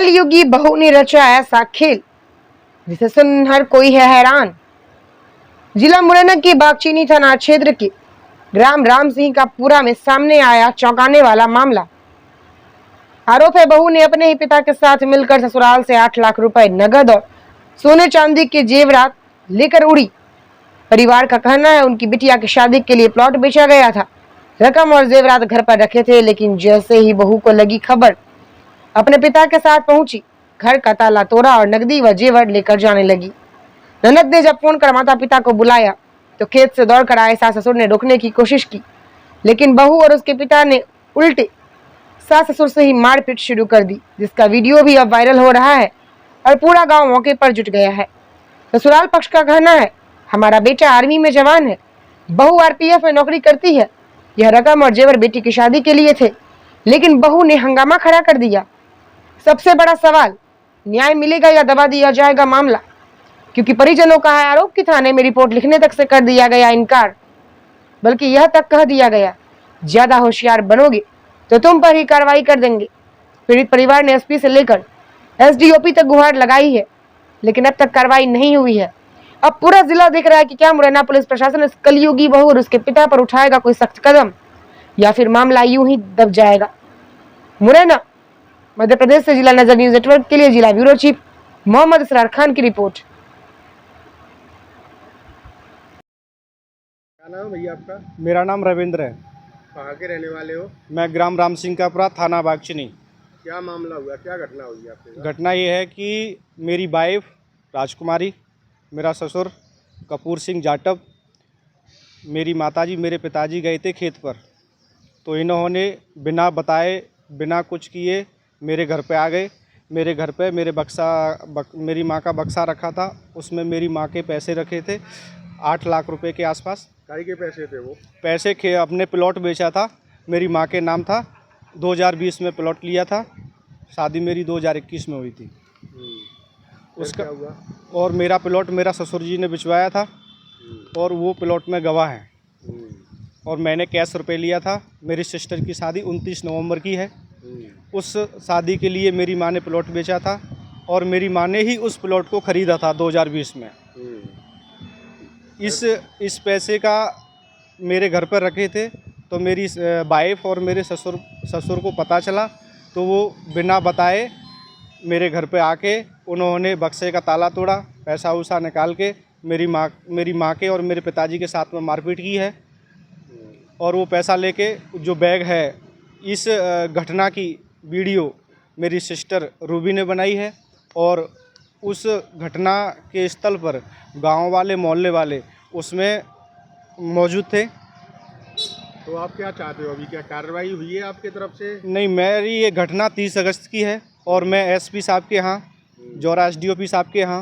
कलयुगी बहू ने रचा ऐसा खेल जिसे सुन हर कोई है हैरान। जिला मुरैना के बागचीनी थाना क्षेत्र के ग्राम राम सिंह का पूरा में सामने आया चौंकाने वाला मामला। आरोप है बहू ने अपने ही पिता के साथ मिलकर ससुराल से 8 लाख रुपए नगद और सोने चांदी के जेवरात लेकर उड़ी। परिवार का कहना है उनकी बिटिया की शादी के लिए प्लॉट बेचा गया था। रकम और जेवरात घर पर रखे थे, लेकिन जैसे ही बहू को लगी खबर अपने पिता के साथ पहुंची, घर का ताला तोड़ा और नकदी व जेवर लेकर जाने लगी। ननद ने जब फोन कर माता पिता को बुलाया तो खेत से दौड़कर आए सास ससुर ने रोकने की कोशिश की, लेकिन बहू और उसके पिता ने उल्टे सास ससुर से ही मारपीट शुरू कर दी, जिसका वीडियो भी अब वायरल हो रहा है और पूरा गांव मौके पर जुट गया है। ससुराल पक्ष का कहना है हमारा बेटा आर्मी में जवान है, बहू आरपीएफ में नौकरी करती है। यह रकम और जेवर बेटी की शादी के लिए थे, लेकिन बहू ने हंगामा खड़ा कर दिया। सबसे बड़ा सवाल, न्याय मिलेगा या दबा दिया जाएगा मामला? क्योंकि परिजनों का है आरोप की थाने में रिपोर्ट लिखने तक से कर दिया गया इनकार, बल्कि यह तक कह दिया गया ज्यादा होशियार बनोगे तो तुम पर ही कार्रवाई कर देंगे। पीड़ित परिवार ने एसपी से लेकर एसडीओपी तक गुहार लगाई है, लेकिन अब तक कार्रवाई नहीं हुई है। अब पूरा जिला देख रहा है कि क्या मुरैना पुलिस प्रशासन इस कलयुगी बहू और उसके पिता पर उठाएगा कोई सख्त कदम, या फिर मामला यूं ही दब जाएगा। मुरैना मध्य प्रदेश से जिला नजर न्यूज नेटवर्क के लिए जिला ब्यूरो चीफ मोहम्मद इसरार खान की रिपोर्ट। क्या नाम है भैया आपका? मेरा नाम रविंद्र है। कहाँ के रहने वाले हो? मैं ग्राम राम सिंह का पुरा थाना बागचीनी। क्या मामला हुआ, क्या घटना हुई आपके साथ? घटना ये है कि मेरी वाइफ राजकुमारी, मेरा ससुर कपूर सिंह जाटव, मेरी माताजी, मेरे पिताजी गए थे खेत पर, तो इन्होंने बिना बताए बिना कुछ किए मेरे घर पे आ गए। मेरे घर पे मेरी माँ का बक्सा रखा था, उसमें मेरी माँ के पैसे रखे थे 8 लाख रुपए के आसपास। काई के पैसे थे वो? पैसे अपने प्लॉट बेचा था, मेरी माँ के नाम था। 2020 में प्लॉट लिया था, शादी मेरी 2021 में हुई थी। उसका क्या हुआ? और मेरा प्लॉट मेरा ससुर जी ने बिचवाया था और वो प्लॉट में गवाह हैं। और मैंने कैश रुपए लिया था। मेरी सिस्टर की शादी 29 नवंबर की है। उस शादी के लिए मेरी माँ ने प्लॉट बेचा था और मेरी माँ ने ही उस प्लॉट को ख़रीदा था 2020 में। इस पैसे का मेरे घर पर रखे थे, तो मेरी वाइफ और मेरे ससुर को पता चला, तो वो बिना बताए मेरे घर पे आके उन्होंने बक्से का ताला तोड़ा, पैसा वैसा निकाल के मेरी माँ के और मेरे पिताजी के साथ में मारपीट की है। और वो पैसा लेके जो बैग है, इस घटना की वीडियो मेरी सिस्टर रूबी ने बनाई है और उस घटना के स्थल पर गांव वाले मोहल्ले वाले उसमें मौजूद थे। तो आप क्या चाहते हो अभी? क्या कार्रवाई हुई है आपकी तरफ से? नहीं, मेरी ये घटना 30 अगस्त की है और मैं एसपी साहब के यहाँ, जौरा एसडीओपी साहब के यहाँ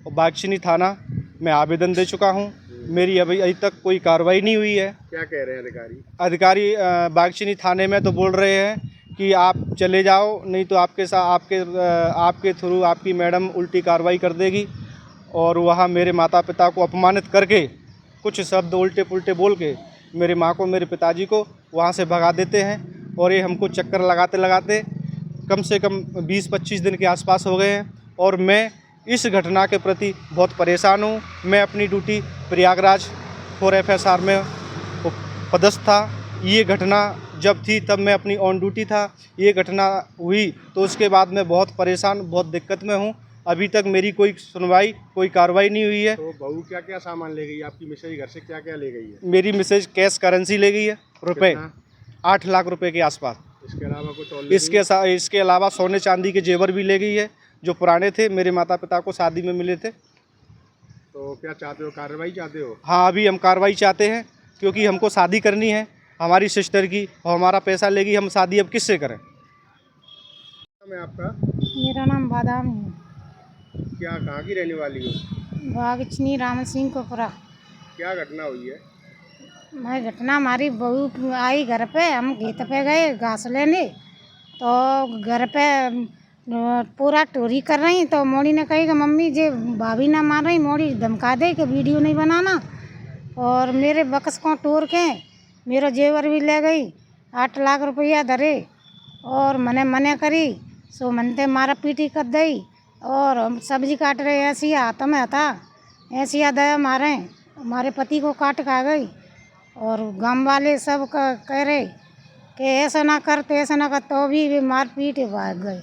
और बागचीनी थाना में आवेदन दे चुका हूँ। मेरी अभी तक कोई कार्रवाई नहीं हुई है। क्या कह रहे हैं अधिकारी? अधिकारी बागचीनी थाने में तो बोल रहे हैं कि आप चले जाओ, नहीं तो आपके थ्रू आपकी मैडम उल्टी कार्रवाई कर देगी। और वहाँ मेरे माता पिता को अपमानित करके कुछ शब्द उल्टे पुल्टे बोल के मेरे माँ को, मेरे पिताजी को वहाँ से भगा देते हैं। और ये हमको चक्कर लगाते लगाते कम से कम 20-25 दिन के आसपास हो गए हैं और मैं इस घटना के प्रति बहुत परेशान हूँ। मैं अपनी ड्यूटी प्रयागराज 4 FSR में पदस्थ था। ये घटना जब थी तब मैं अपनी ऑन ड्यूटी था। ये घटना हुई तो उसके बाद मैं बहुत परेशान, बहुत दिक्कत में हूँ। अभी तक मेरी कोई सुनवाई, कोई कार्रवाई नहीं हुई है। तो बहू क्या क्या सामान ले गई? आपकी मिसेज घर से क्या क्या ले गई है? मेरी मिसेज कैश करेंसी ले गई है, रुपए 8 लाख रुपए के आसपास। इसके अलावा कुछ और? इसके अलावा सोने चांदी के जेवर भी ले गई है, जो पुराने थे, मेरे माता पिता को शादी में मिले थे। तो क्या चाहते हो, कार्रवाई चाहते हो? हाँ, अभी हम कार्रवाई चाहते हैं, क्योंकि हमको शादी करनी है हमारी सिस्टर की, और हमारा पैसा लेगी, हम शादी अब किससे करें? मैं आपका? मेरा नाम बादाम है। क्या, कहाँ की रहने वाली हो? बागचीनी राम सिंह को पूरा। क्या घटना हुई है? मैं घटना, हमारी बहू आई घर पे, हम खेत पे गए घास लेने, तो घर पे पूरा टोरी कर रही, तो मोड़ी ने कही कि मम्मी जे भाभी ना मार रही, मोड़ी धमका दे कि वीडियो नहीं बनाना। और मेरे बक्स को तोड़ के मेरा जेवर भी ले गई, 8 लाख रुपया धरे और मने करी सो मनते मारा पीटी कर दई और हम सब्जी काट रहे ऐसी हाथ में था ऐसी दया मारे हमारे पति को काट खा गई और गांव वाले सब कह रहे कि ऐसा ना कर तो ऐसा ना कर, तो भी मार पीट भाग गए।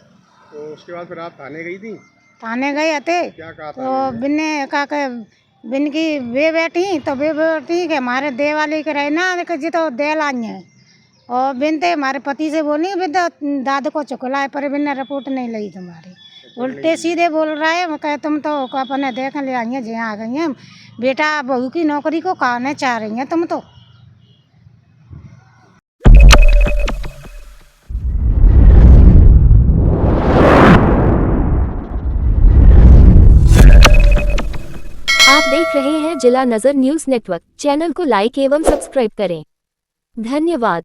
तो उसके बाद फिर आप थाने गई थी? थाने गए थे क्या कहा तो था? बिन्ने का के बिन की वे बैठी तो वे बैठी के हमारे दे वाले के रहे ना कि जी तो दे लाई है और बिनते हमारे पति से बोली बिन दाद को चुकलाए पर बिन्ने रिपोर्ट नहीं ली तुम्हारी, उल्टे सीधे बोल रहा है। मैं कहे तुम तो अपने देख ले आई हैं जहाँ आ गई हैं, बेटा बहू की नौकरी को कहने चाह रही हैं तुम तो। आप देख रहे हैं जिला नजर न्यूज नेटवर्क। चैनल को लाइक एवं सब्सक्राइब करें। धन्यवाद।